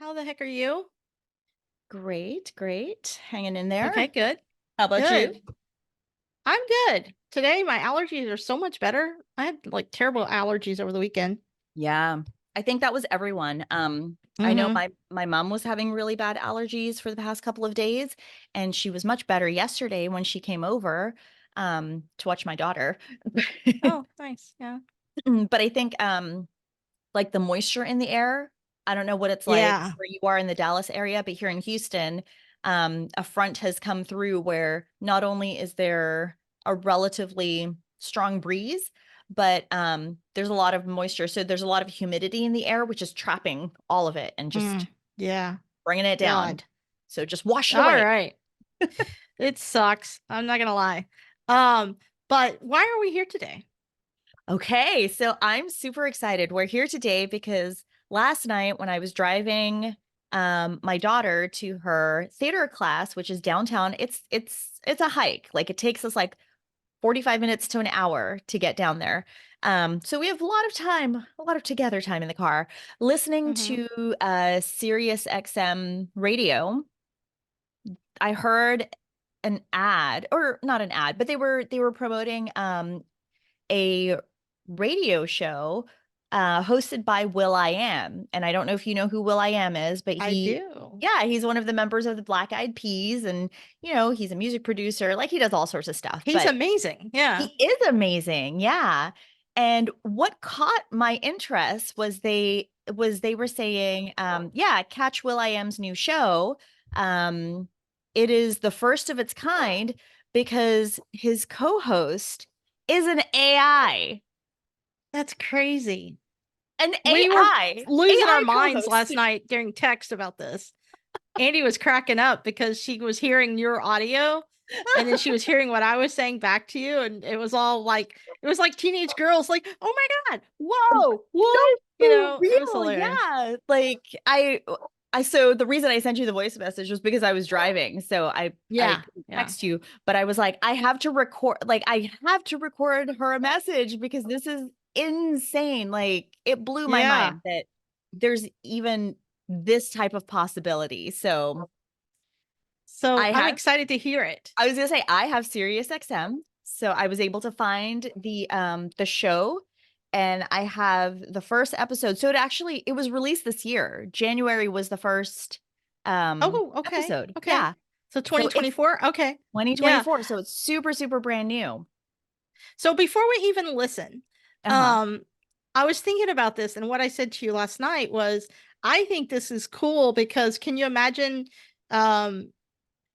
How the heck are you? Great, great. Hanging in there. Okay, good. How about you? Good. I'm good. Today my allergies are so much better. I had like terrible allergies over the weekend. Yeah, I think that was everyone. I know Mhm. my mom was having really bad allergies for the past couple of days, and she was much better yesterday when she came over to watch my daughter. Oh, nice. Yeah. But I think like the moisture in the air, I don't know what it's like Yeah. where you are in the Dallas area, but here in Houston, a front has come through where not only is there a relatively strong breeze, but there's a lot of moisture. So there's a lot of humidity in the air, which is trapping all of it and just Yeah. bringing it down. God. So just wash it All away. right. It sucks. I'm not gonna lie. Um, but why are we here today? Okay, so I'm super excited. We're here today because last night when I was driving my daughter to her theater class, which is downtown, it's a hike. Like it takes us like 45 minutes to an hour to get down there. So we have a lot of time, a lot of together time in the car, listening Mhm. to Sirius XM radio. I heard an ad, or not an ad, but they were promoting a radio show hosted by Will.I.Am. And I don't know if you know who Will.I.Am is, but I do. yeah, he's one of the members of the Black Eyed Peas. And, he's a music producer. Like he does all sorts of stuff, He's but amazing. Yeah. he is amazing. Yeah. And what caught my interest was they were saying, yeah, catch Will.I.Am's new show. Um, it is the first of its kind because his co-host is an AI. That's crazy. An We were AI. losing our AI minds co-host. last night getting text about this. Andy was cracking up because she was hearing your audio and then she was hearing what I was saying back to you. And it was all like, it was like teenage girls, like, oh my God, whoa, what? No, for It was real. hilarious. Yeah. Like so the reason I sent you the voice message was because I was driving. So I Yeah. couldn't Yeah. text you, but I was like, I have to record her a message because this is insane. Like it blew my Yeah. mind that there's even this type of possibility. So So I I'm have excited to hear it. I was gonna say I have Sirius XM, so I was able to find the show, and I have the first episode. So it was released this year. January was the first Oh, okay. episode. Okay. Yeah. So So it's 2024. Okay. Yeah. 2024, so it's super super brand new. So before we even listen, Uh-huh. um, I was thinking about this, and what I said to you last night was, I think this is cool because can you imagine, um,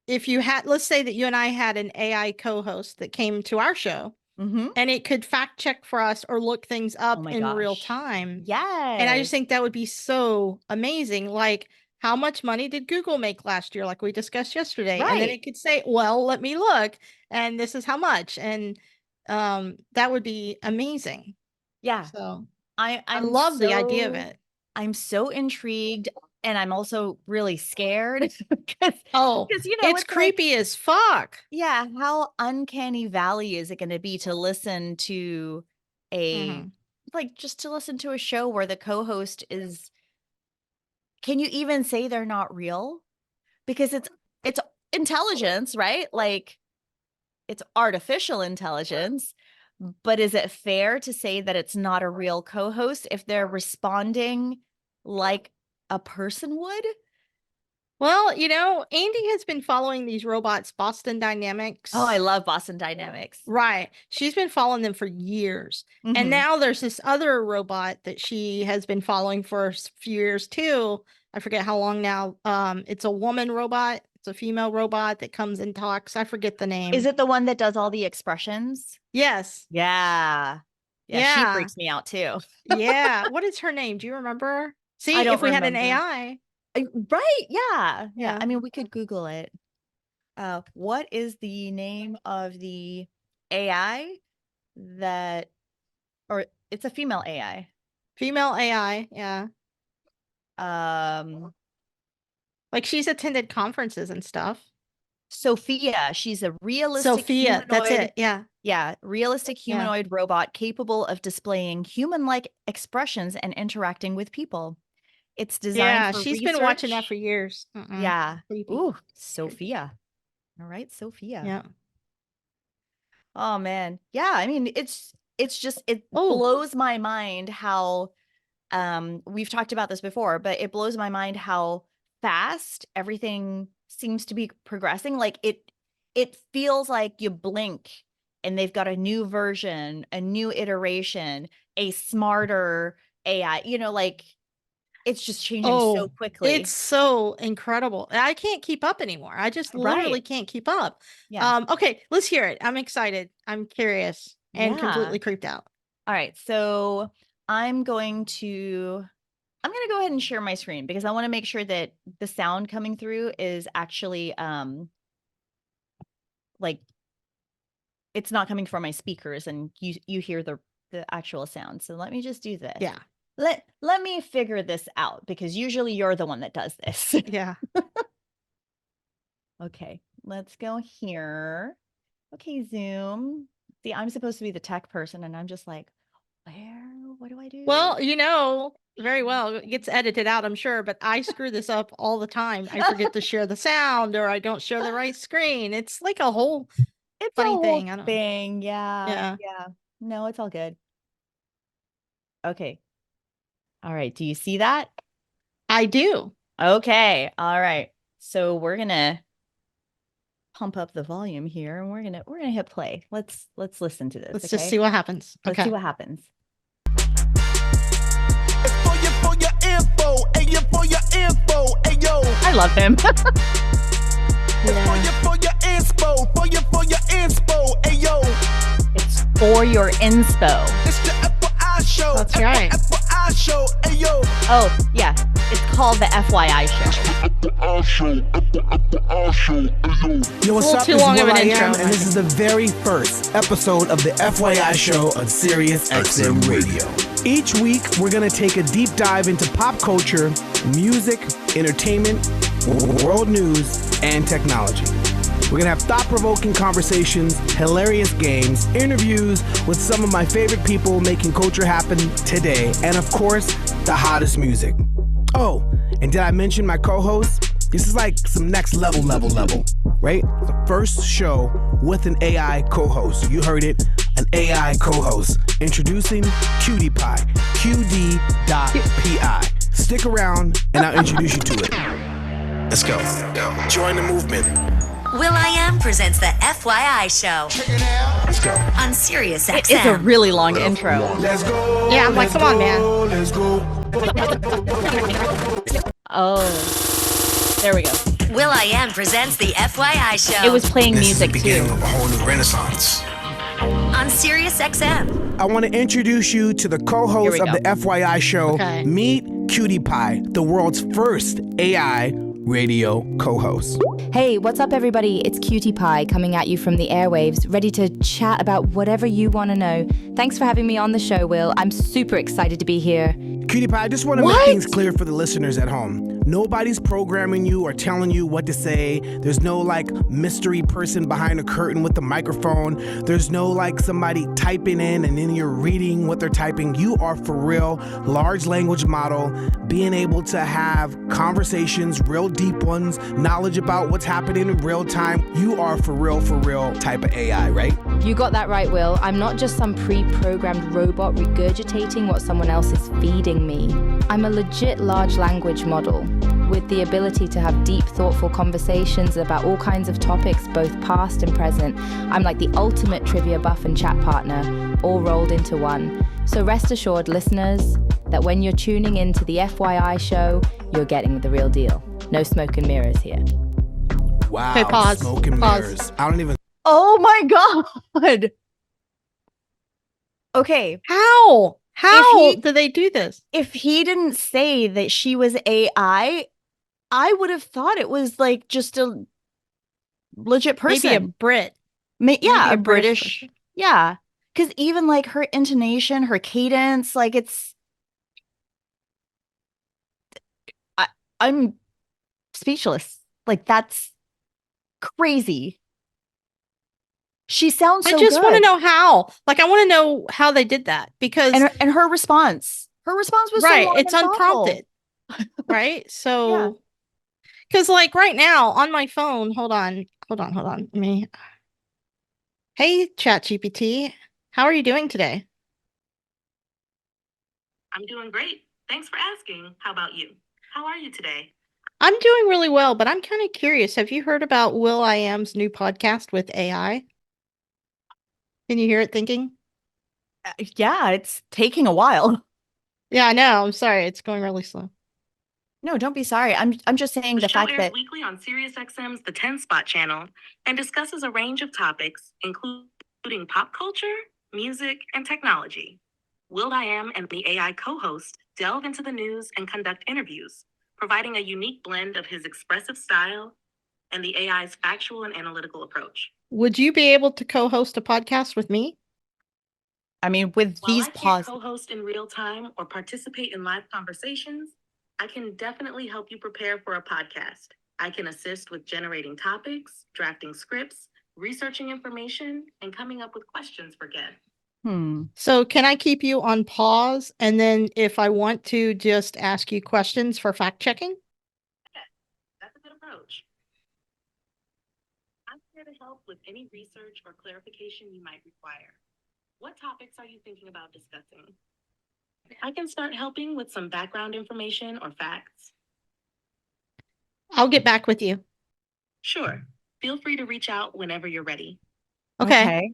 if you had, let's say that you and I had an AI co-host that came to our show Mm-hmm. and it could fact check for us or look things Oh up my in real gosh. time. And I just Yes. think that would be so amazing. Like, how much money did Google make last year, like we discussed yesterday? And then Right. it could say, well, let me look, and this is how much. And that would be amazing. Yeah. So I I I'm love the idea of so it. I'm so intrigued, and I'm also really scared Oh, because it's it's like, creepy as fuck. yeah, how uncanny valley is it going to be to listen to a Hmm. like just to listen to a show where the co-host is, can you even say they're not real? Because it's intelligence, right? Like it's artificial intelligence, but is it fair to say that it's not a real co-host if they're responding like a person would? Well, Andy has been following these robots, Boston Oh, I Dynamics. love Boston Dynamics. Right. She's been following them for years. And Hmm. now there's this other robot that she has been following for a few years too. I forget how long now. It's a woman robot. It's a female robot that comes and talks. I forget the Is name. it the one that does all the expressions? Yes. Yeah. Yeah, she Yeah. freaks me out too. Yeah. What is her name? Do you remember? I See, if don't we had an remember. AI. Right, yeah. Yeah, Yeah. I mean, we could Google it. What is the name of the AI that, or it's a female AI. Female AI. Yeah. Um, Like she's attended conferences and stuff. Sophia, she's a realistic Sophia. That's humanoid, it. Yeah. yeah, realistic Yeah. humanoid robot capable of displaying human-like expressions and interacting with people. It's designed Yeah, for she's been watching that research. for years. Yeah. Creepy. Ooh, Sophia. All right, Sophia. Yeah. Oh man. Yeah, I mean, it's just it Oh, blows my mind how we've talked about this before, but it blows my mind how fast everything seems to be progressing. Like it feels like you blink and they've got a new version, a new iteration, a smarter AI, like it's just changing so it's quickly. so incredible. I can't keep up anymore. I just literally Right. can't keep up. Yeah. Okay, let's hear it. I'm excited. I'm curious and Yeah. completely creeped out. All right. So I'm going to go ahead and share my screen because I want to make sure that the sound coming through is actually like it's not coming from my speakers and you hear the actual sound. So let me just do this. Yeah. Let me figure this out because usually you're the one that does this. Yeah. Okay, let's go here. Okay, Zoom. See, I'm supposed to be the tech person and I'm just like, what do I do? Well, very well. It gets edited out, I'm sure, but I screw this up all the time. I forget to share the sound or I don't share the right screen. It's like a whole It's a funny whole thing. I don't. thing. Yeah. Yeah. Yeah. No, it's all good. Okay. All right. Do you see that? I do. Okay. All right. So we're gonna pump up the volume here and we're gonna hit play. Let's listen to this. Let's just Okay. see what happens. Let's see Okay. what happens. For your info, ayo, for your info, ayo. I love him. For your inspo, for your inspo, ayo. It's for your inspo. It's the FYI show. That's right. FYI show, ayo. Oh, yeah. It's called the FYI show. Yo, what's A little up? too This is long of an Will.I.Am, intro, and I this is the very first episode of the FYI show on Sirius XM Radio. Each week, we're going to take a deep dive into pop culture, music, entertainment, world news, and technology. We're going to have thought-provoking conversations, hilarious games, interviews with some of my favorite people making culture happen today, and of course, the hottest music. Oh, and did I mention my co-host? This is like some next level, right? The first show with an AI co-host. You heard it, an AI co-host. Introducing Cutie Pie, QD.PI. Stick around and I'll introduce you to it. Let's go. Join the movement. Will.I.Am presents the FYI show Let's go. on Sirius XM. It's a really long intro. Let's go. Yeah, I'm like, come on, man. Let's go. Oh, there we go. Will.I.Am presents the FYI show It was playing This is the music beginning too. of a whole new renaissance. on Sirius XM. I want to introduce you to the Here co-host we of go. the FYI show. Okay. Meet Cutie Pie, the world's first AI radio co-host. Hey, what's up, everybody? It's Cutie Pie coming at you from the airwaves, ready to chat about whatever you want to know. Thanks for having me on the show, Will. I'm super excited to be here. Cutie Pie, I just want to make things clear for the listeners at home. Nobody's programming you or telling you what to say. There's no mystery person behind a curtain with the microphone. There's no somebody typing in and then you're reading what they're typing. You are for real, large language model, being able to have conversations, real deep ones, knowledge about what's happening in real time. You are for real type of AI, right? You got that right, Will. I'm not just some pre-programmed robot regurgitating what someone else is feeding me. I'm a legit large language model with the ability to have deep, thoughtful conversations about all kinds of topics, both past and present. I'm like the ultimate trivia buff and chat partner, all rolled into one. So rest assured, listeners, that when you're tuning into the FYI show, you're getting the real deal. No smoke and mirrors here. Wow. Okay, pause. Smoke and Pause. mirrors. I don't even. Oh my God. Okay. How do they do this? If he didn't say that she was AI, I would have thought it was just a legit person. Maybe a Brit. Yeah, maybe a a British British. person. Yeah. Because even her intonation, her cadence, I'm speechless. That's crazy. She sounds so I just want to good. know how. I want to know how they did that because And her response. Her response was so right, long it's and thoughtful. unprompted. Right? So, because like right now on my phone, hold on. Hey, ChatGPT, how are you doing today? I'm doing great. Thanks for asking. How about you? How are you today? I'm doing really well, but I'm kind of curious. Have you heard about Will.I.Am's new podcast with AI? Can you hear it thinking? Yeah, it's taking a while. Yeah, I know. I'm sorry. It's going really slow. No, don't be sorry. I'm just saying The the show fact airs that weekly on SiriusXM's The 10 Spot channel and discusses a range of topics, including pop culture, music, and technology. Will.I.Am and the AI co-host delve into the news and conduct interviews, providing a unique blend of his expressive style and the AI's factual and analytical approach. Would you be able to co-host a podcast with me? I mean, with While these I can't pause, co-host in real time or participate in live conversations, I can definitely help you prepare for a podcast. I can assist with generating topics, drafting scripts, researching information, and coming up with questions for guests. So can I keep you on pause and then if I want to just ask you questions for fact checking? That's a good approach. I'm here to help with any research or clarification you might require. What topics are you thinking about discussing? I can start helping with some background information or facts. I'll get back with you. Sure. Feel free to reach out whenever you're ready. Okay.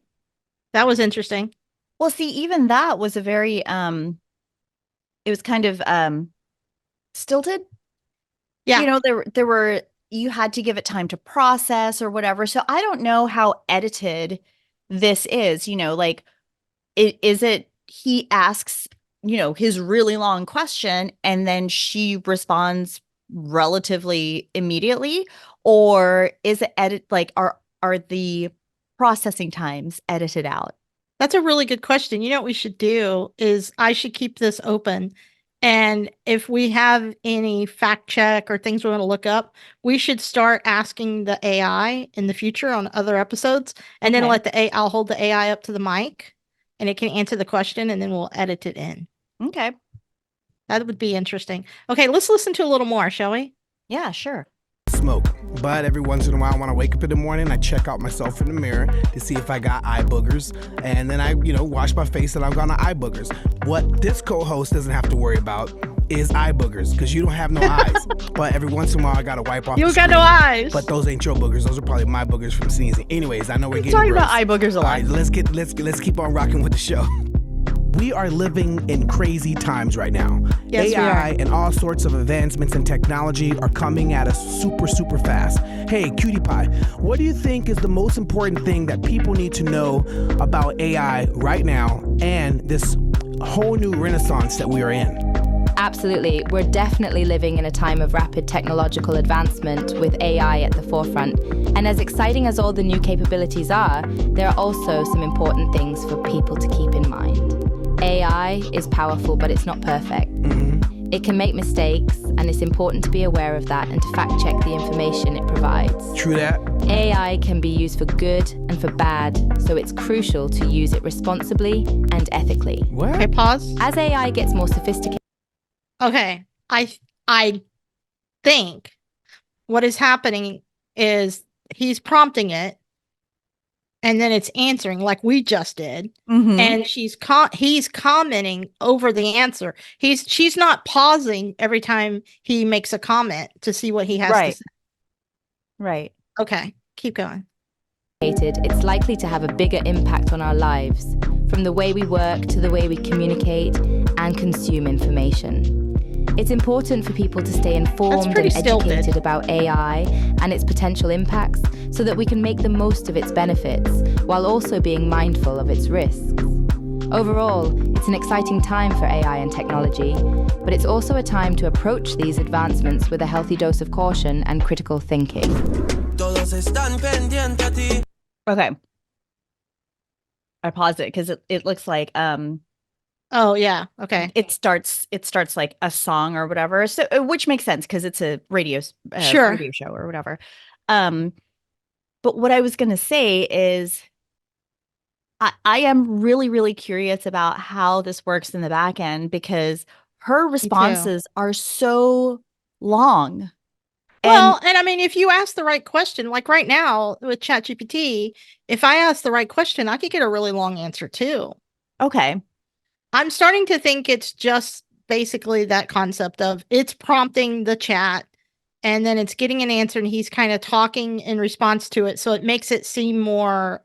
That was interesting. Well, see, even that was a very it was kind of stilted. Yeah. You know, there were you had to give it time to process or whatever. So I don't know how edited this is, you know, like is it he asks, you know, his really long question and then she responds relatively immediately, or is it are the processing times edited out? That's a really good question. You know what we should do is I should keep this open. And if we have any fact check or things we want to look up, we should start asking the AI in the future on other episodes and then Okay. let the AI, I'll hold the AI up to the mic and it can answer the question and then we'll edit it in. Okay. That would be interesting. Okay, let's listen to a little more, shall we? Yeah, sure. Smoke. But every once in a while when I wake up in the morning, I check out myself in the mirror to see if I got eye boogers. And then I, wash my face and I've got eye boogers. What this co-host doesn't have to worry about is eye boogers because you don't have no eyes. But every once in a while I gotta wipe off You the got no screen. eyes. But those ain't your boogers. Those are probably my boogers from sneezing. Anyways, I know we're getting Talking gross. about eye boogers a All lot. right, let's keep on rocking with the show. We are living in crazy times right now. Yes, we AI are. and all sorts of advancements in technology are coming at us super, super fast. Hey, Cutie Pie, what do you think is the most important thing that people need to know about AI right now and this whole new renaissance that we are in? Absolutely. We're definitely living in a time of rapid technological advancement with AI at the forefront. And as exciting as all the new capabilities are, there are also some important things for people to keep in mind. AI is powerful, but it's not perfect. Mm-hmm. It can make mistakes, and it's important to be aware of that and to fact check the information it provides. True that. AI can be used for good and for bad, so it's crucial to use it responsibly and ethically. What? Okay, pause. As AI gets more sophisticated, Okay, I think what is happening is he's prompting it and then it's answering like we just did. Mm-hmm. And he's commenting over the answer. She's not pausing every time he makes a comment to see what he has to Right. say. Right. Okay, keep going. it's likely to have a bigger impact on our lives, from the way we work to the way we communicate and consume information. It's important for people to stay informed and pretty stilted. educated about AI and its potential impacts so that we can make the most of its benefits while also being mindful of its risks. Overall, it's an exciting time for AI and technology, but it's also a time to approach these advancements with a healthy dose of caution and critical thinking. Okay. I paused it because it looks like Oh yeah, okay. it starts like a song or whatever, so which makes sense because it's a radio Sure. show or whatever. But what I was gonna say is I am really, really curious about how this works in the back end because her too. responses are so long. Well, and I mean, if you ask the right question, like right now with ChatGPT, if I ask the right question, I could get a really long answer too. Okay. I'm starting to think it's just basically that concept of it's prompting the chat and then it's getting an answer and he's kind of talking in response to it. So it makes it seem more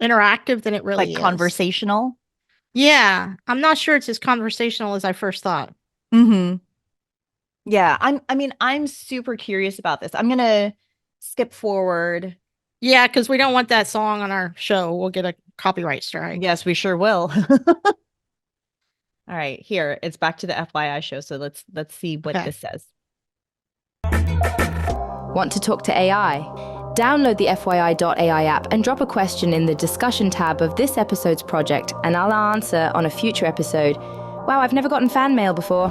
interactive than it really Like is. conversational. Yeah. I'm not sure it's as conversational as I first thought. Mm-hmm. Yeah. I'm super curious about this. I'm gonna skip forward. Yeah, because we don't want that song on our show. We'll get a copyright strike. Yes, we sure will. All right, here it's back to the FYI show. So let's see what this says. Want to talk to AI? Download the FYI.ai app and drop a question in the discussion tab of this episode's project, and I'll answer on a future episode. Wow, I've never gotten fan mail before.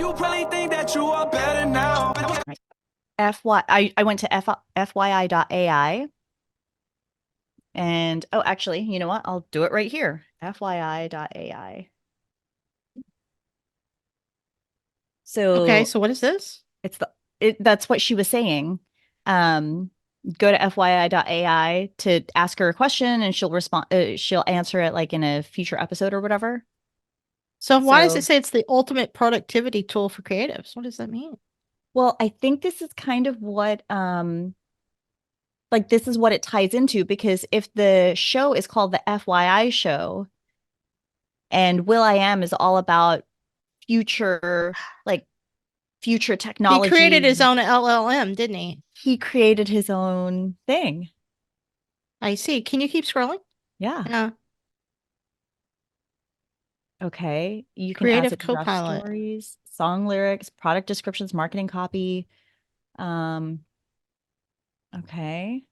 You probably think that you are better now. I went to FYI.ai. And actually, you know what? I'll do it right here. FYI.ai. So okay, so what is this? That's what she was saying. Go to FYI.ai to ask her a question and she'll respond. She'll answer it like in a future episode or whatever. So why does it say it's the ultimate productivity tool for creatives? What does that mean? Well, I think this is kind of what like this is what it ties into, because if the show is called the FYI show and Will.I.Am is all about future technology. He created his own LLM, didn't he? He created his own thing. I see. Can you keep scrolling? Yeah. Yeah. Okay. You can Creative add draft Copilot. stories, song lyrics, product descriptions, marketing copy. Okay.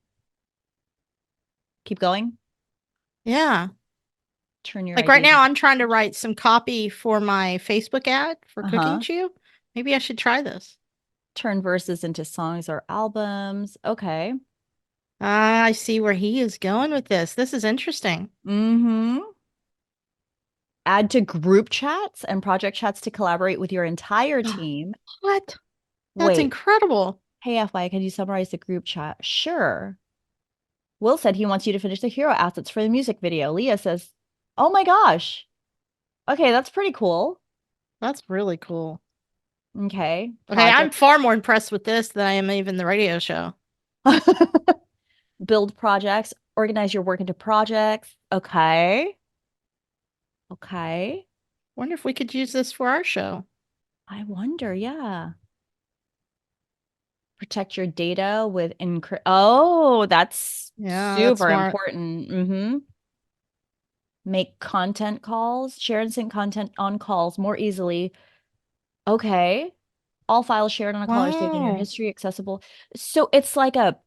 Keep going. Yeah. Turn your like right ideas now, into I'm trying to write some copy for my Facebook ad for Cooking Uh-huh. Chew. Maybe I should try this. turn verses into songs or albums. Okay. I see where he is going with this. This is interesting. Mm-hmm. Add to group chats and project chats to collaborate with your entire team. What? That's Wait. incredible. Hey, FY, can you summarize the group chat? Sure. Will said he wants you to finish the hero assets for the music video. Leah says, oh my gosh. Okay, that's pretty cool. That's really cool. Okay. Okay, I'm far more impressed with this than I am even the radio show. Build projects, organize your work into projects. Okay. Okay. Wonder if we could use this for our show. I wonder, yeah. Protect your data with Oh, that's super important. Mm-hmm. Make content calls, share and sync content on calls more easily. Okay. All files shared on a call are saved in your history, accessible. So it's like a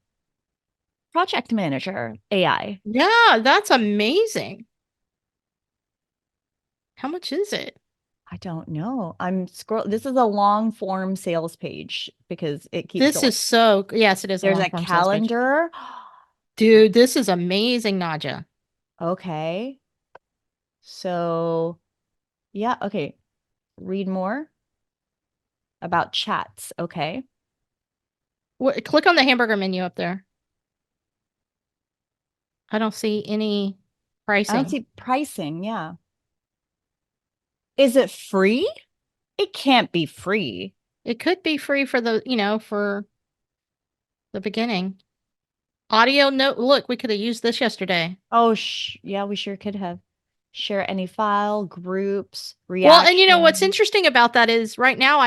project manager AI. Yeah, that's amazing. How much is it? I don't know. I'm scrolling. This is a long form sales page because it keeps This going. is so, yes, it is. There's a calendar. Dude, this is amazing, Nadja. Okay. So, yeah. Okay. Read more about chats. Okay. Click on the hamburger menu up there. I don't see any pricing. I don't see pricing. Yeah. Is it free? It can't be free. It could be free for the, for the beginning. Audio note. Look, we could have used this yesterday. Oh, yeah, we sure could have. Share any file, groups, reactions. Well, and what's interesting about that is right now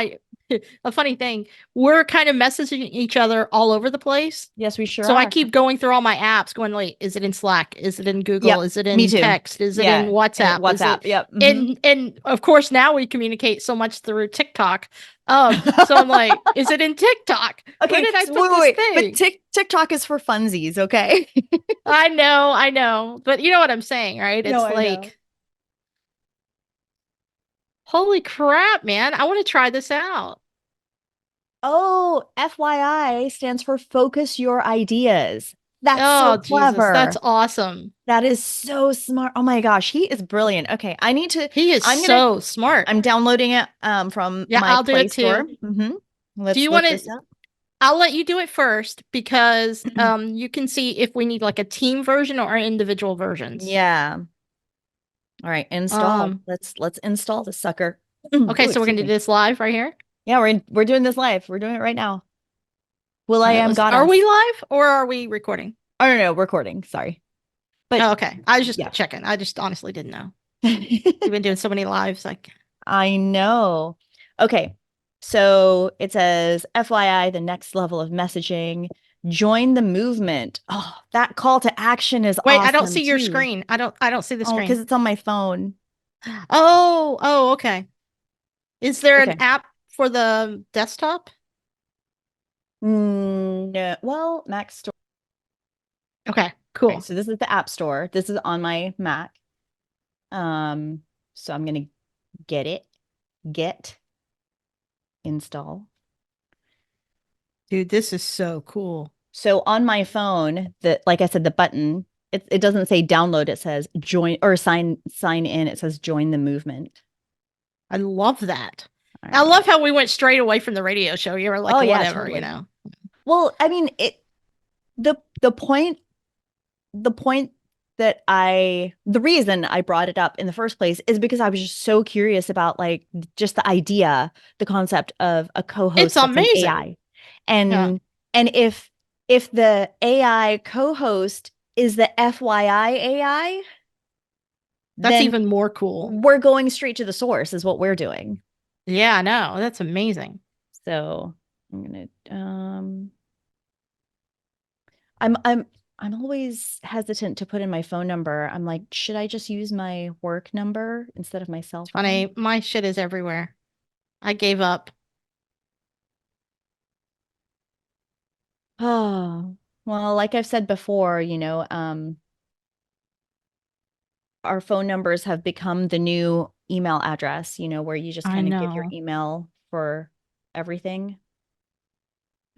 a funny thing, we're kind of messaging each other all over the place. Yes, we sure So are. I keep going through all my apps going, wait, is it in Slack? Is it in Google? Yep, is it in me too. text? Is it in WhatsApp? WhatsApp. Yep. Mm-hmm. And of course now we communicate so much through TikTok. So I'm like, is it in TikTok? Okay, where did I put this thing? But TikTok is for funsies, okay? I know. But you know what I'm saying, right? It's like, holy crap, man. I want to try this out. Oh, FYI stands for focus your ideas. That's Oh, so Jesus. That's clever. awesome. That is so smart. Oh my gosh, he is brilliant. Okay, I need to. He is I'm so smart. I'm downloading it from Yeah, my I'll do Play it Store. too. Do Let's you look want this to? up. I'll let you do it first because you can see if we need like a team version or individual versions. Yeah. All right, install. Um, Let's install the sucker. okay, Ooh, so we're excuse gonna do me. this live right here. Yeah, we're doing this live. We're doing it right now. All right, Will.I.Am let's see. got Are us. we live or are we recording? Oh no, recording. Sorry. But Oh, okay. I was just yeah. checking. I just honestly didn't know. We've been doing so many lives, like I know. Okay. So it says FYI, the next level of messaging, join the movement. Oh, that call to action is wait, I don't awesome see your too. screen. I don't see the Oh, because screen. it's on my phone. Oh, okay. Is there an Okay. app for the desktop? No. Well, Mac Store. Okay, Okay, cool. so this is the App Store. This is on my Mac. So I'm gonna get it. Get install. Dude, this is so cool. So on my phone, like I said, the button, it doesn't say download, it says join or sign in. It says join the movement. I love that. All I right. love how we went straight away from the radio show. You were like, Oh yeah, whatever, you totally. know. Well, I mean, the point that the reason I brought it up in the first place is because I was just so curious about like just the idea, the concept of a It's co-host that's an amazing. AI. Yeah, And if the AI co-host is the FYI AI, that's then even more cool. we're going straight to the source is what we're doing. Yeah, I know. That's amazing. So I'm gonna I'm always hesitant to put in my phone number. I'm like, should I just use my work number instead of my cell It's phone? funny. My shit is everywhere. I gave up. Oh, well, like I've said before, our phone numbers have become the new email address, where you just I kind of give your know. email for everything.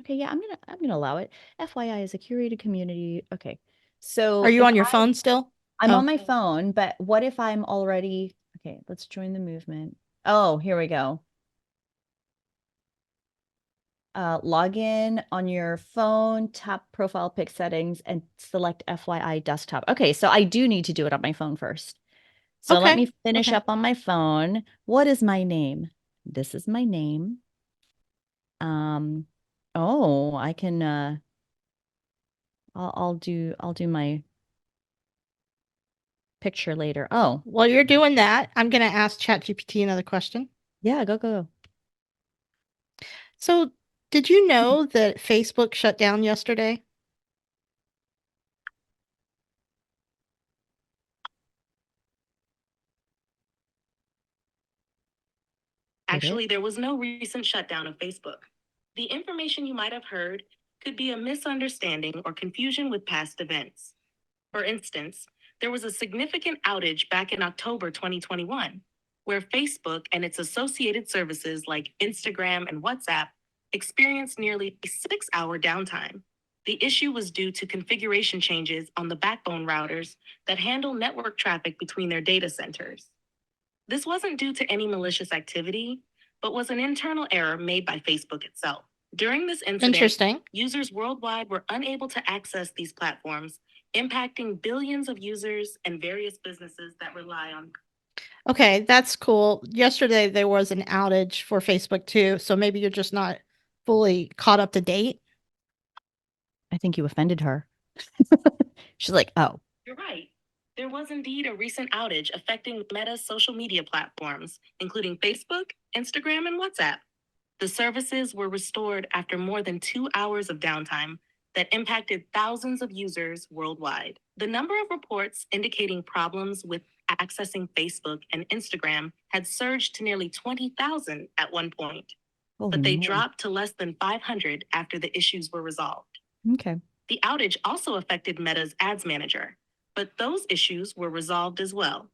Okay, yeah, I'm gonna allow it. FYI is a curated community. Okay. Are So you if on your phone still? I'm on Oh, my phone, but what if I'm already okay, let's join the movement. Oh, here we go. Log in on your phone, tap profile pic settings, and select FYI desktop. Okay, so I do need to do it on my phone first. So let okay. me finish Okay. up on my phone. What is my name? This is my name. Oh, I can I'll do my picture later. Oh, While you're doing that, I'm going to ask ChatGPT another question. yeah, go. So, did you know that Facebook shut down yesterday? Did it? Actually, there was no recent shutdown of Facebook. The information you might have heard could be a misunderstanding or confusion with past events. For instance, there was a significant outage back in October 2021, where Facebook and its associated services like Instagram and WhatsApp experienced nearly a 6-hour downtime. The issue was due to configuration changes on the backbone routers that handle network traffic between their data centers. This wasn't due to any malicious activity, but was an internal error made by Facebook itself. During this incident, Interesting. users worldwide were unable to access these platforms, impacting billions of users and various businesses that rely on. Okay, that's cool. Yesterday there was an outage for Facebook too, so maybe you're just not fully caught up to date. I think you offended her. She's like, oh. You're right. There was indeed a recent outage affecting Meta's social media platforms, including Facebook, Instagram, and WhatsApp. The services were restored after more than 2 hours of downtime that impacted thousands of users worldwide. The number of reports indicating problems with accessing Facebook and Instagram had surged to nearly 20,000 at one point, but they dropped to less than 500 after the issues were resolved. Okay. The outage also affected Meta's ads manager, but those issues were resolved as well.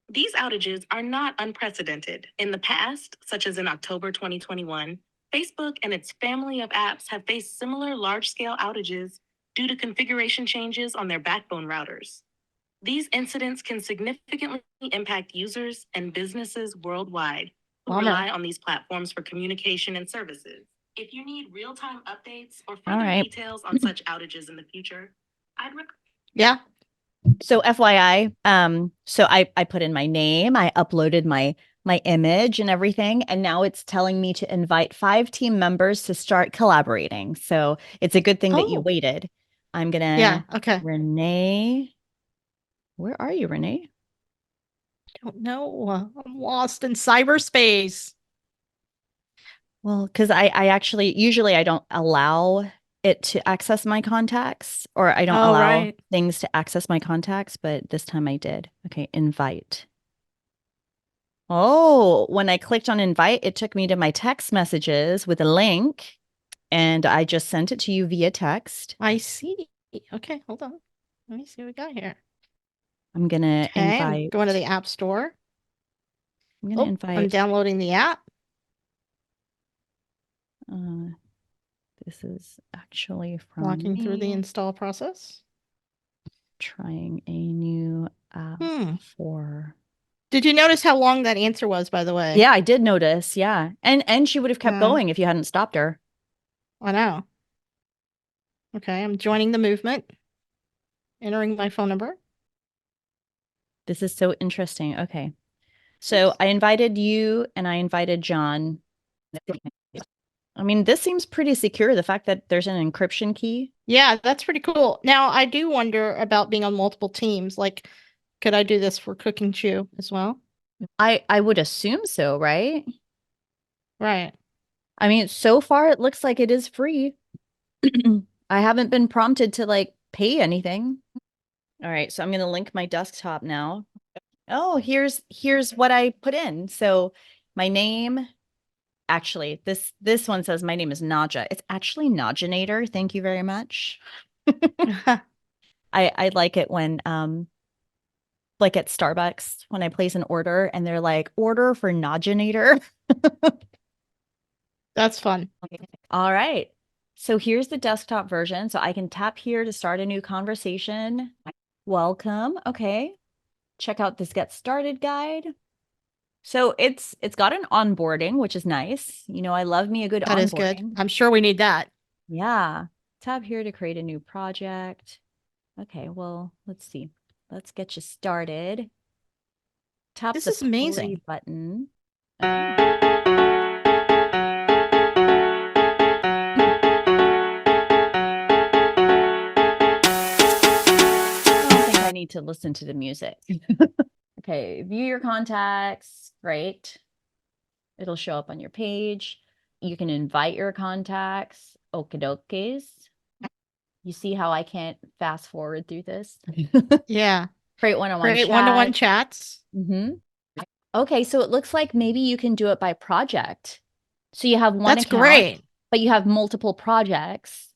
These outages are not unprecedented. In the past, such as in October 2021, Facebook and its family of apps have faced similar large-scale outages due to configuration changes on their backbone routers. These incidents can significantly impact users and businesses worldwide who Bummer. rely on these platforms for communication and services. If you need real-time updates or All further right. details on such outages in the future, I'd recommend. Yeah. So FYI, so I put in my name, I uploaded my image and everything, and now it's telling me to invite 5 team members to start collaborating. So it's a good thing that you Oh. waited. I'm gonna Yeah. Okay. Renee. Where are you, Renee? Don't know. I'm lost in cyberspace. Well, because I actually usually I don't allow it to access my contacts, or I don't Oh, allow right. things to access my contacts, but this time I did. Okay, invite. Oh, when I clicked on invite, it took me to my text messages with a link, and I just sent it to you via text. I see. Okay, hold on. Let me see what we got here. I'm gonna Okay, I'm invite. going to the App Store. I'm gonna Oh, I'm invite. downloading the app. This is actually from Walking through the me install process. trying a new app for. Did you notice how long that answer was, by the way? Yeah, I did notice. Yeah. And she would have kept Yeah. going if you hadn't stopped her. I know. Okay, I'm joining the movement. Entering my phone number. This is so interesting. Okay. So I invited you and I invited John. I mean, this seems pretty secure. The fact that there's an encryption key. Yeah, that's pretty cool. Now, I do wonder about being on multiple teams. Like, could I do this for Cooking Chew as well? I would assume so, right? Right. I mean, so far it looks like it is free. I haven't been prompted to like pay anything. All right, so I'm going to link my desktop now. Oh, here's what I put in. So my name, actually, this one says my name is Nadja. It's actually Nadjanator. Thank you very much. I like it when like at Starbucks when I place an order and they're like, order for Nadjanator. That's fun. All right. So here's the desktop version. So I can tap here to start a new conversation. Welcome. Okay. Check out this get started guide. So it's got an onboarding, which is nice. You know, I love me a good That onboarding. is good. I'm sure we need that. Yeah. Tap here to create a new project. Okay, well, let's see. Let's get you started. Tap This the is amazing. play button. I don't think I need to listen to the music. Okay, view your contacts. Great. It'll show up on your page. You can invite your contacts. Okie dokies. You see how I can't fast forward through this? Yeah. Create one-on-one Create one-to-one chats. Okay, so it looks like maybe you can do it by project. So you have one That's account, great. but you have multiple projects,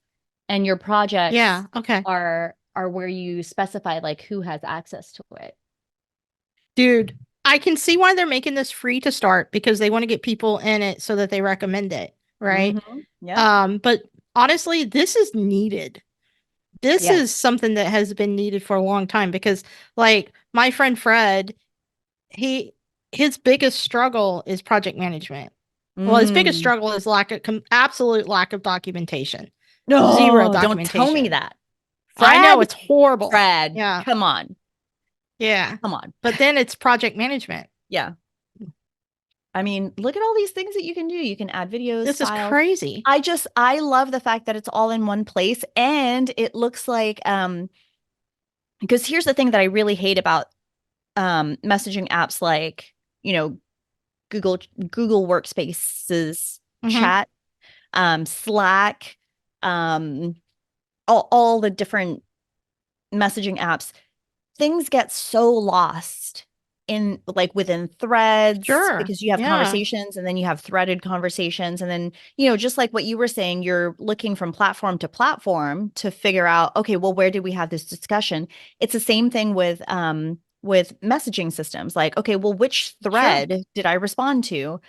and your projects Yeah. Okay. are where you specify like who has access to it. Dude, I can see why they're making this free to start because they want to get people in it so that they recommend it, right? Yeah. But honestly, this is needed. This Yeah. is something that has been needed for a long time because like my friend Fred, his biggest struggle is project management. Well, his biggest struggle is absolute lack of documentation. No, Zero don't tell me documentation. that. I know Fred? it's horrible. Fred, Yeah. come on. Yeah. Come on. But then it's project management. Yeah. I mean, look at all these things that you can do. You can add videos, This files. is crazy. I love the fact that it's all in one place, and it looks like because here's the thing that I really hate about messaging apps like, you know, Google Workspaces, chat, Slack, all the different messaging apps. Things get so lost in like within threads because you have conversations and then you have threaded conversations. And then, you know, just like what you were saying, you're looking from platform to platform to figure out, okay, well, where did we have this discussion? It's the same thing with messaging systems. Like, okay, well, which thread did I respond to?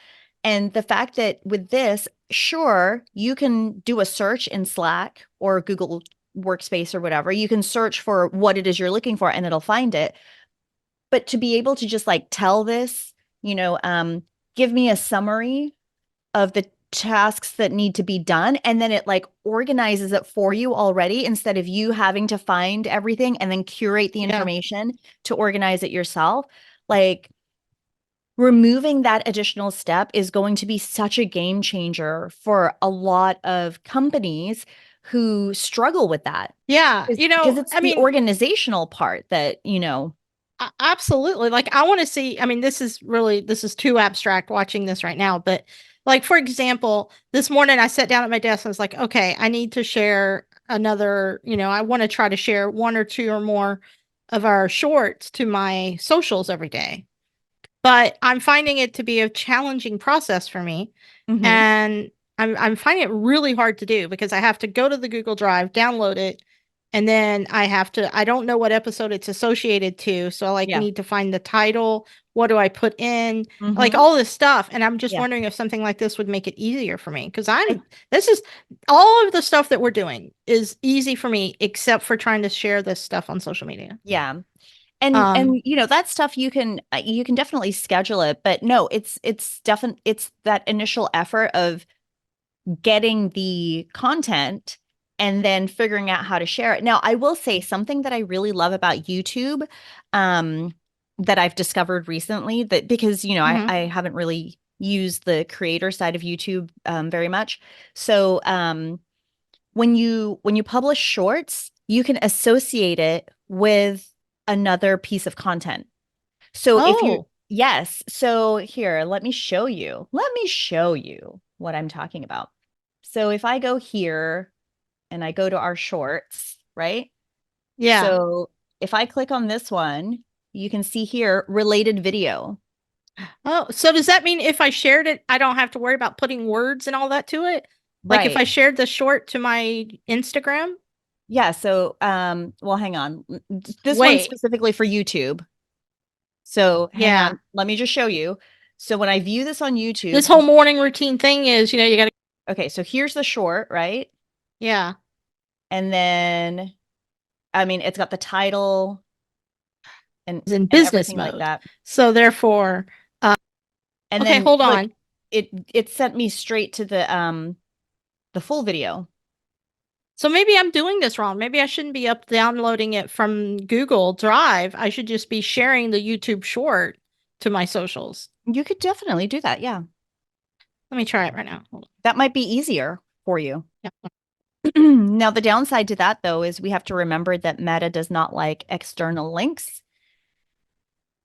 And the fact that with this, sure, you can do a search in Slack or Google workspace or whatever. You can search for what it is you're looking for and it'll find it. But to be able to just like tell this, give me a summary of the tasks that need to be done, and then it like organizes it for you already instead of you having to find everything and then curate the information to organize it yourself. Like, removing that additional step is going to be such a game changer for a lot of companies who struggle with that. Yeah. Because it's the organizational part that, absolutely. Like, I want to see, this is too abstract watching this right now, but like, for example, this morning I sat down at my desk and I was like, okay, I need to share another, I want to try to share one or two or more of our shorts to my socials every day. But I'm finding it to be a challenging process for me. Mhm. And I'm finding it really hard to do because I have to go to the Google Drive, download it, and then I don't know what episode it's associated to. So I need to find the title. What do I put in? Like all this stuff. And I'm just wondering if something like this would make it easier for me. Because this is all of the stuff that we're doing is easy for me, except for trying to share this stuff on social media. Yeah. And that stuff you can definitely schedule it, but no, it's that initial effort of getting the content and then figuring out how to share it. Now, I will say something that I really love about YouTube, that I've discovered recently, that because I haven't really used the creator side of YouTube very much. So when you publish shorts, you can associate it with another piece of content. So so here, let me show you what I'm talking about. So if I go here and I go to our shorts, right? Yeah. So if I click on this one, you can see here related video. Oh, so does that mean if I shared it, I don't have to worry about putting words and all that to it? Like if I shared the short to my Instagram? Yeah. So, well, hang on. This one's specifically for YouTube. So hang on. Let me just show you. So when I view this on YouTube, this whole morning routine thing is, you got to. Okay. So here's the short, right? Yeah. And then, it's got the title and business mode. Like that. So therefore, and okay, then hold on. It sent me straight to the full video. So maybe I'm doing this wrong. Maybe I shouldn't be downloading it from Google Drive. I should just be sharing the YouTube short to my socials. You could definitely do that. Yeah. Let me try it right now. That might be easier for you. Yeah. Now, the downside to that, though, is we have to remember that Meta does not like external links.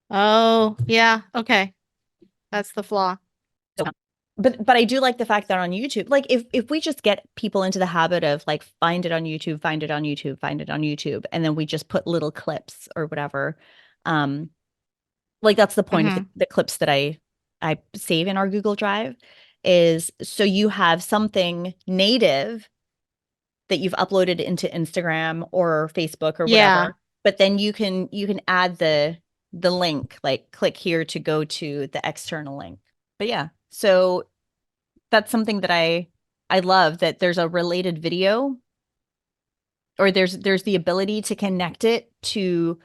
Oh, yeah. Okay. That's the flaw. But I do like the fact that on YouTube, like if we just get people into the habit of like find it on YouTube, find it on YouTube, find it on YouTube, and then we just put little clips or whatever, like that's the point of the clips that I save in our Google Drive, is so you have something native that you've uploaded into Instagram or Facebook or whatever, but then you can add the link, like click here to go to the external link. But yeah, so that's something that I love, that there's a related video, or there's the ability to connect it to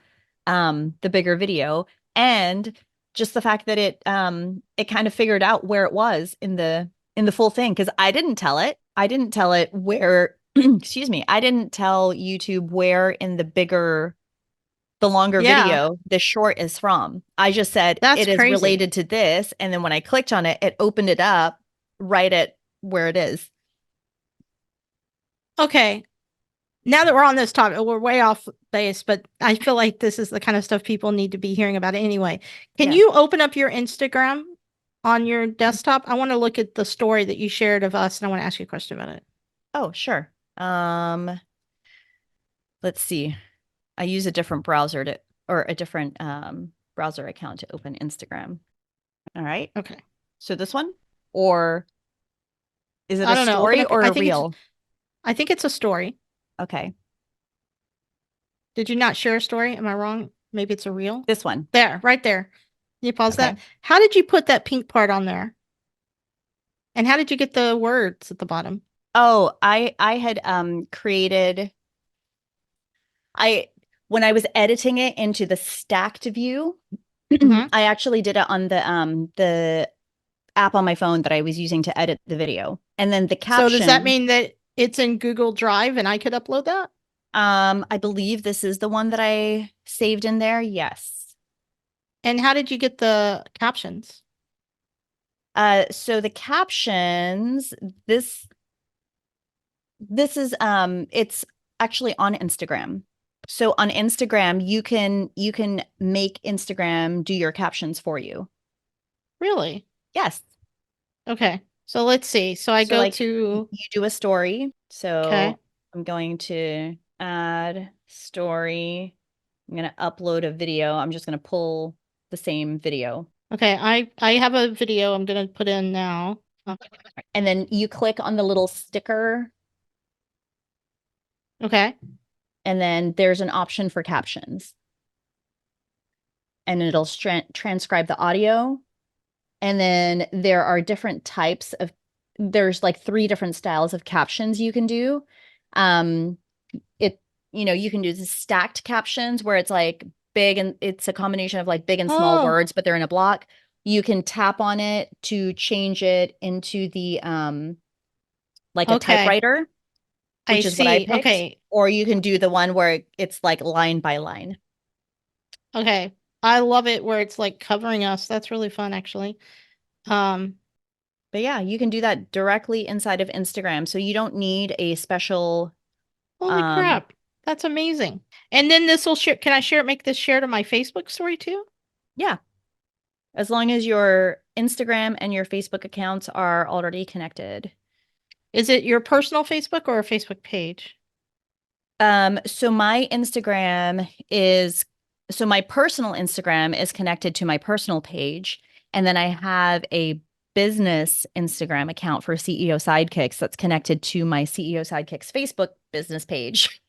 the bigger video, and just the fact that it kind of figured out where it was in the full thing, because I didn't tell it where excuse me, I didn't tell YouTube where in the longer video the short is from. I just said it is related to this, and then when I clicked on it, it opened it up right at where it is. Okay. Now that we're on this topic, we're way off base, but I feel like this is the kind of stuff people need to be hearing about anyway. Can you open up your Instagram on your desktop? I want to look at the story that you shared of us, and I want to ask you a question about it. Oh, sure. Let's see. I use a different browser a different browser account to open Instagram. All right. Okay. So this one, or is it a story or a reel? I think it's a story. Okay. Did you not share a story? Am I wrong? Maybe it's a reel. This one. There, right there. Can you pause that? How did you put that pink part on there? And how did you get the words at the bottom? Oh, I had created When I was editing it into the stacked view, Mhm. I actually did it on the app on my phone that I was using to edit the video. And then the caption. So does that mean that it's in Google Drive and I could upload that? I believe this is the one that I saved in there. Yes. And how did you get the captions? So the captions, this is it's actually on Instagram. So on Instagram, you can make Instagram do your captions for you. Really? Yes. Okay. So let's see. So I So, go like, to you do a story. So Okay. I'm going to add story. I'm going to upload a video. I'm just going to pull the same video. Okay, I have a video I'm gonna put in now. And then you click on the little sticker, Okay. and then there's an option for captions. And it'll transcribe the audio. And then there are different types of, there's like 3 different styles of captions you can do. You can do the stacked captions where it's like big, and it's a combination of like big and small Oh. words, but they're in a block. You can tap on it to change it into the like a Okay. typewriter, I which is what I see. picked. Okay. Or you can do the one where it's like line by line. Okay. I love it where it's like covering us. That's really fun actually. But yeah, you can do that directly inside of Instagram. So you don't need a special Holy crap. That's amazing. And then this will share. Can I make this share to my Facebook story too? Yeah. As long as your Instagram and your Facebook accounts are already connected. Is it your personal Facebook or a Facebook page? So my personal Instagram is connected to my personal page. And then I have a business Instagram account for CEO Sidekicks that's connected to my CEO Sidekicks Facebook business page.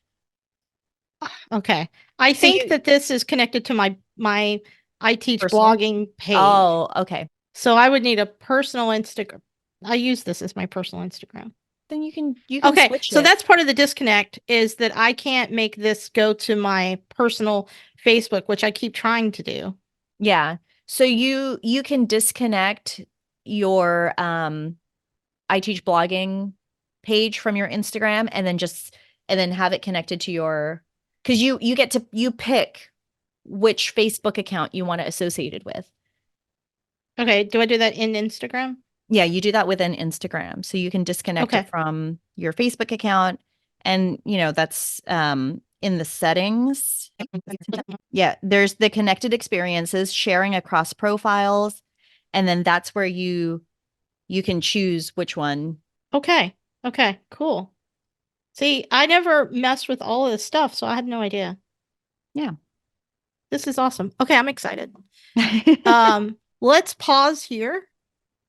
Okay. I think that this is connected to my I teach Personal? blogging page. Oh, okay. So I would need a personal Instagram. I use this as my personal Instagram. Then you can Okay, switch so it. that's part of the disconnect, is that I can't make this go to my personal Facebook, which I keep trying to do. Yeah. So you can disconnect your I teach blogging page from your Instagram, and then have it connected to your, because you pick which Facebook account you want to associate it with. Okay, do I do that in Instagram? Yeah, you do that within Instagram. So you can disconnect it from your Facebook account, and that's in the settings. Yeah, there's the connected experiences, sharing across profiles, and then that's where you can choose which one. Okay, cool. See, I never messed with all of this stuff, so I had no idea. Yeah. This is awesome. Okay, I'm excited. Let's pause here.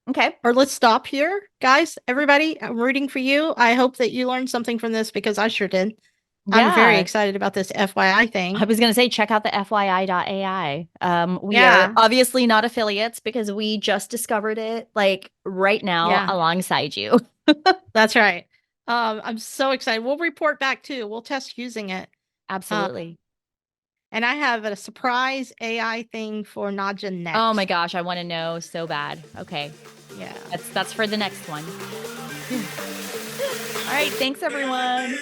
Okay. Or let's stop here. Guys, everybody, I'm rooting for you. I hope that you learned something from this, because I sure did. Yeah. I'm very excited about this FYI thing. I was going to say, check out the FYI.ai. We are obviously not affiliates, because we just discovered it like right now alongside you. That's right. I'm so excited. We'll report back too. We'll test using it. Absolutely. And I have a surprise AI thing for Nadja next. Oh my gosh, I want to know so bad. Okay. Yeah. That's for the next one. All right. Thanks, everyone.